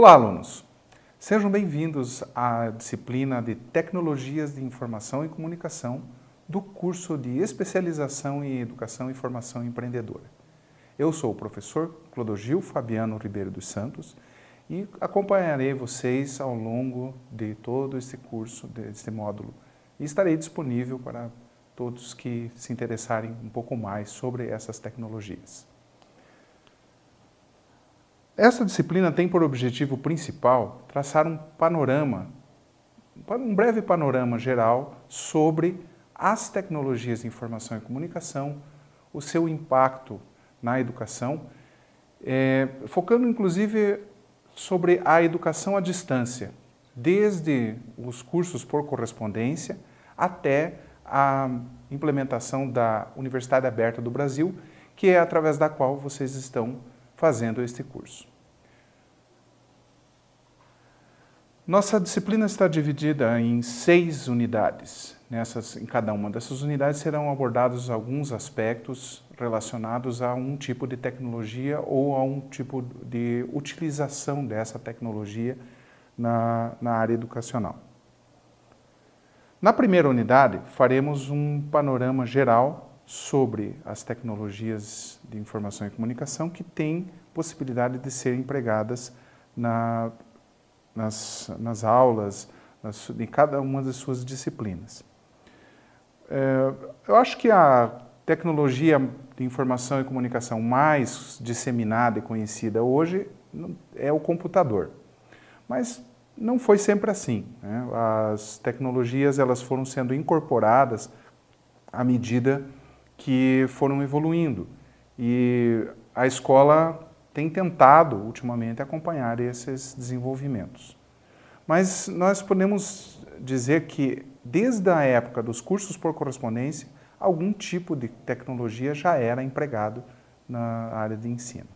Olá, alunos! Sejam bem-vindos à disciplina de Tecnologias de Informação e Comunicação do curso de Especialização em Educação e Formação Empreendedora. Eu sou o professor Clodogil Fabiano Ribeiro dos Santos e acompanharei vocês ao longo de todo este curso, deste módulo, e estarei disponível para todos que se interessarem um pouco mais sobre essas tecnologias. Essa disciplina tem por objetivo principal traçar um breve panorama geral sobre as tecnologias de informação e comunicação, o seu impacto na educação, focando inclusive sobre a educação à distância, desde os cursos por correspondência até a implementação da Universidade Aberta do Brasil, que é através da qual vocês estão fazendo este curso. Nossa disciplina está dividida em 6 unidades. Em cada uma dessas unidades serão abordados alguns aspectos relacionados a um tipo de tecnologia ou a um tipo de utilização dessa tecnologia na área educacional. Na primeira unidade, faremos um panorama geral sobre as tecnologias de informação e comunicação que têm possibilidade de serem empregadas nas aulas, em cada uma das suas disciplinas. Eu acho que a tecnologia de informação e comunicação mais disseminada e conhecida hoje é o computador. Mas não foi sempre assim, né? As tecnologias elas foram sendo incorporadas à medida que foram evoluindo. E a escola tem tentado, ultimamente, acompanhar esses desenvolvimentos. Mas nós podemos dizer que, desde a época dos cursos por correspondência, algum tipo de tecnologia já era empregado na área de ensino.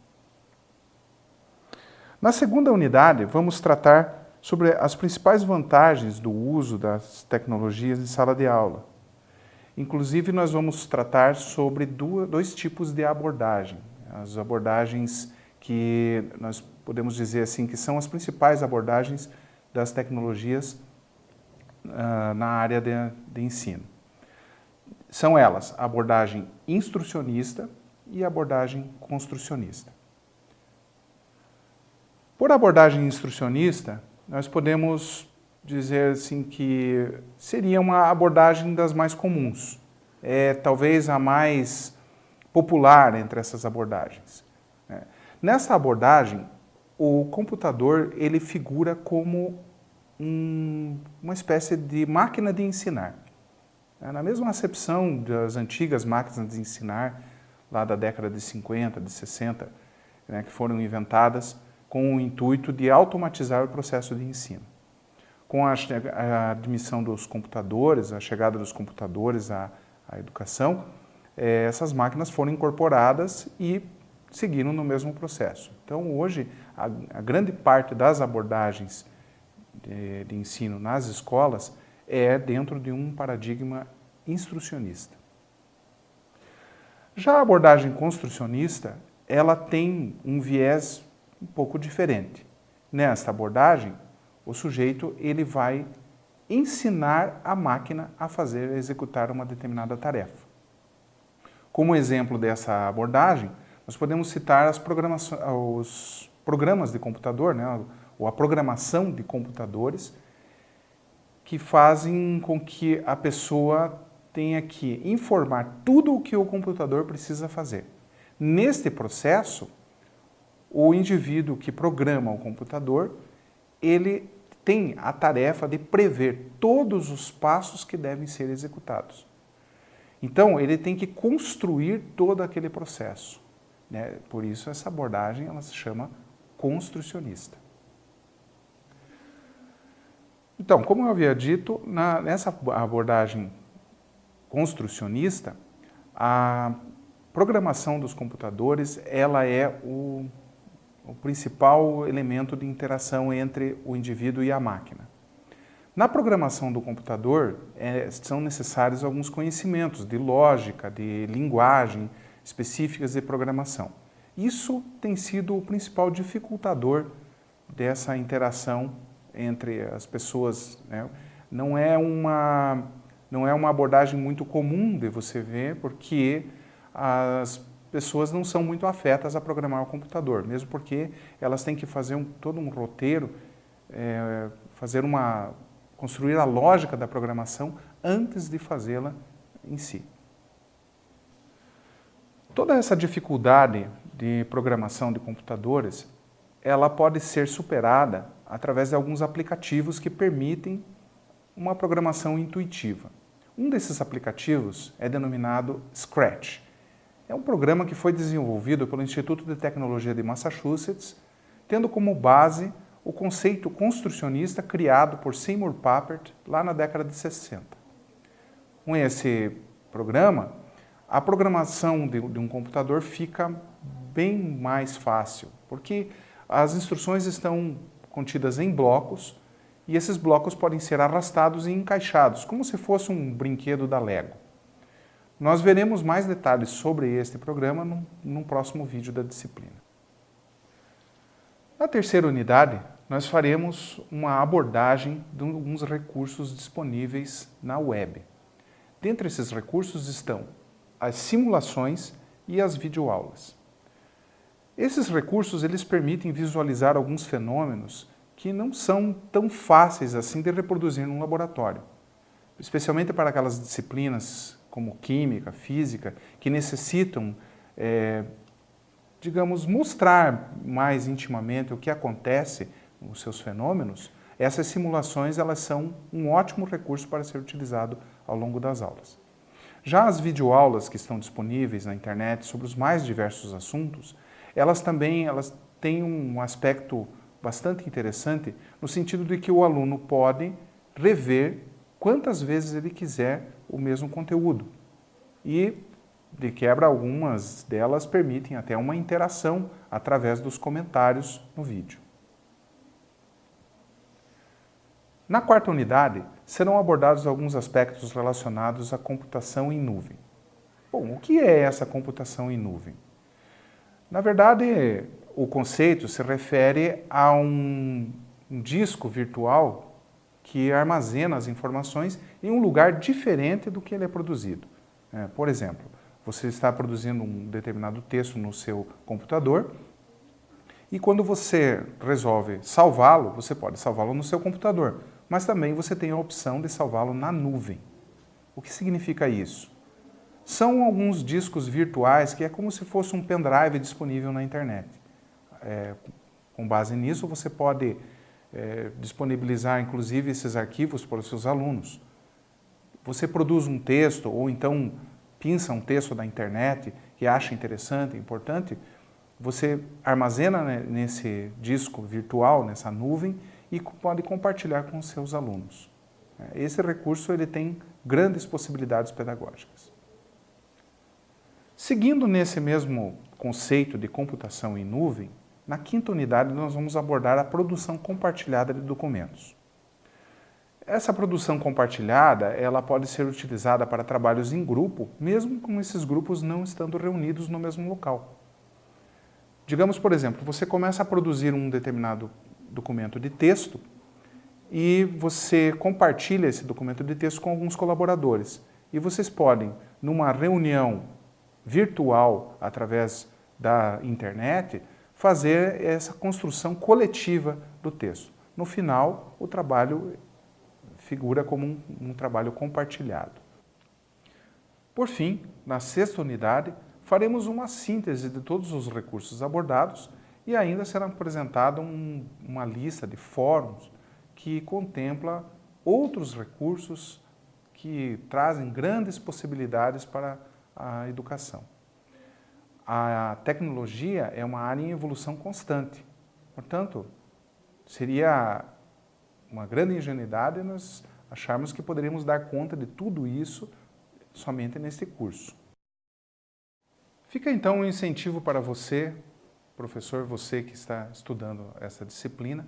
Na segunda unidade, vamos tratar sobre as principais vantagens do uso das tecnologias em sala de aula. Inclusive, nós vamos tratar sobre dois tipos de abordagem. As abordagens que nós podemos dizer assim que são as principais abordagens das tecnologias na área de ensino. São elas a abordagem instrucionista e a abordagem construcionista. Por abordagem instrucionista, nós podemos dizer assim que seria uma abordagem das mais comuns, talvez a mais popular entre essas abordagens. Nessa abordagem, o computador ele figura como uma espécie de máquina de ensinar. Na mesma acepção das antigas máquinas de ensinar, lá da década de 50, de 60, que foram inventadas com o intuito de automatizar o processo de ensino. Com a admissão dos computadores, a chegada dos computadores à educação, essas máquinas foram incorporadas e seguiram no mesmo processo. Então, hoje, a grande parte das abordagens de ensino nas escolas é dentro de um paradigma instrucionista. Já a abordagem construcionista, ela tem um viés um pouco diferente. Nesta abordagem, o sujeito ele vai ensinar a máquina a executar uma determinada tarefa. Como exemplo dessa abordagem, nós podemos citar os programas de computador, ou a programação de computadores, que fazem com que a pessoa tenha que informar tudo o que o computador precisa fazer. Neste processo, o indivíduo que programa o computador, ele tem a tarefa de prever todos os passos que devem ser executados. Então, ele tem que construir todo aquele processo. Por isso, essa abordagem ela se chama construcionista. Então, como eu havia dito, nessa abordagem construcionista, a programação dos computadores ela é o principal elemento de interação entre o indivíduo e a máquina. Na programação do computador, são necessários alguns conhecimentos de lógica, de linguagem, específicas de programação. Isso tem sido o principal dificultador dessa interação entre as pessoas, né? Não é uma abordagem muito comum de você ver, porque as pessoas não são muito afetas a programar o computador, mesmo porque elas têm que fazer todo um roteiro, construir a lógica da programação antes de fazê-la em si. Toda essa dificuldade de programação de computadores, ela pode ser superada através de alguns aplicativos que permitem uma programação intuitiva. Um desses aplicativos é denominado Scratch. É um programa que foi desenvolvido pelo Instituto de Tecnologia de Massachusetts, tendo como base o conceito construcionista criado por Seymour Papert lá na década de 60. Com esse programa, a programação de um computador fica bem mais fácil, porque as instruções estão contidas em blocos e esses blocos podem ser arrastados e encaixados, como se fosse um brinquedo da Lego. Nós veremos mais detalhes sobre este programa no próximo vídeo da disciplina. Na terceira unidade, nós faremos uma abordagem de alguns recursos disponíveis na web. Dentre esses recursos estão as simulações e as videoaulas. Esses recursos eles permitem visualizar alguns fenômenos que não são tão fáceis assim de reproduzir num laboratório, especialmente para aquelas disciplinas como química, física, que necessitam, digamos, mostrar mais intimamente o que acontece nos seus fenômenos. Essas simulações elas são um ótimo recurso para ser utilizado ao longo das aulas. Já as videoaulas que estão disponíveis na internet sobre os mais diversos assuntos, elas têm um aspecto bastante interessante no sentido de que o aluno pode rever quantas vezes ele quiser o mesmo conteúdo. E, de quebra, algumas delas permitem até uma interação através dos comentários no vídeo. Na quarta unidade, serão abordados alguns aspectos relacionados à computação em nuvem. Bom, o que é essa computação em nuvem? Na verdade, o conceito se refere a um disco virtual que armazena as informações em um lugar diferente do que ele é produzido. Por exemplo, você está produzindo um determinado texto no seu computador e quando você resolve salvá-lo, você pode salvá-lo no seu computador, mas também você tem a opção de salvá-lo na nuvem. O que significa isso? São alguns discos virtuais que é como se fosse um pendrive disponível na internet. Com base nisso, você pode disponibilizar, inclusive, esses arquivos para os seus alunos. Você produz um texto, ou então pinça um texto da internet que acha interessante, importante, você armazena nesse disco virtual, nessa nuvem, e pode compartilhar com os seus alunos. Esse recurso ele tem grandes possibilidades pedagógicas. Seguindo nesse mesmo conceito de computação em nuvem, na quinta unidade nós vamos abordar a produção compartilhada de documentos. Essa produção compartilhada ela pode ser utilizada para trabalhos em grupo, mesmo com esses grupos não estando reunidos no mesmo local. Digamos, por exemplo, você começa a produzir um determinado documento de texto e você compartilha esse documento de texto com alguns colaboradores. E vocês podem, numa reunião virtual através da internet, fazer essa construção coletiva do texto. No final, o trabalho figura como um trabalho compartilhado. Por fim, na sexta unidade, faremos uma síntese de todos os recursos abordados e ainda será apresentada uma lista de fóruns que contempla outros recursos que trazem grandes possibilidades para a educação. A tecnologia é uma área em evolução constante, portanto, seria uma grande ingenuidade nós acharmos que poderíamos dar conta de tudo isso somente neste curso. Fica então um incentivo para você, professor, você que está estudando essa disciplina,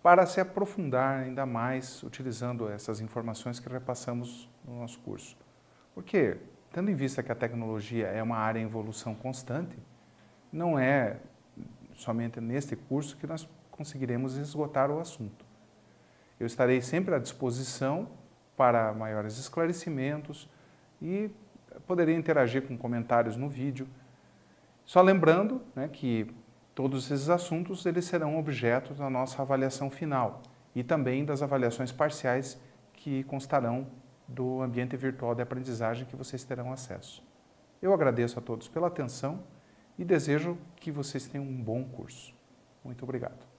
para se aprofundar ainda mais utilizando essas informações que repassamos no nosso curso. Porque, tendo em vista que a tecnologia é uma área em evolução constante, não é somente neste curso que nós conseguiremos esgotar o assunto. Eu estarei sempre à disposição para maiores esclarecimentos e poderei interagir com comentários no vídeo. Só lembrando, né, que todos esses assuntos eles serão objeto da nossa avaliação final e também das avaliações parciais que constarão do ambiente virtual de aprendizagem que vocês terão acesso. Eu agradeço a todos pela atenção e desejo que vocês tenham um bom curso. Muito obrigado.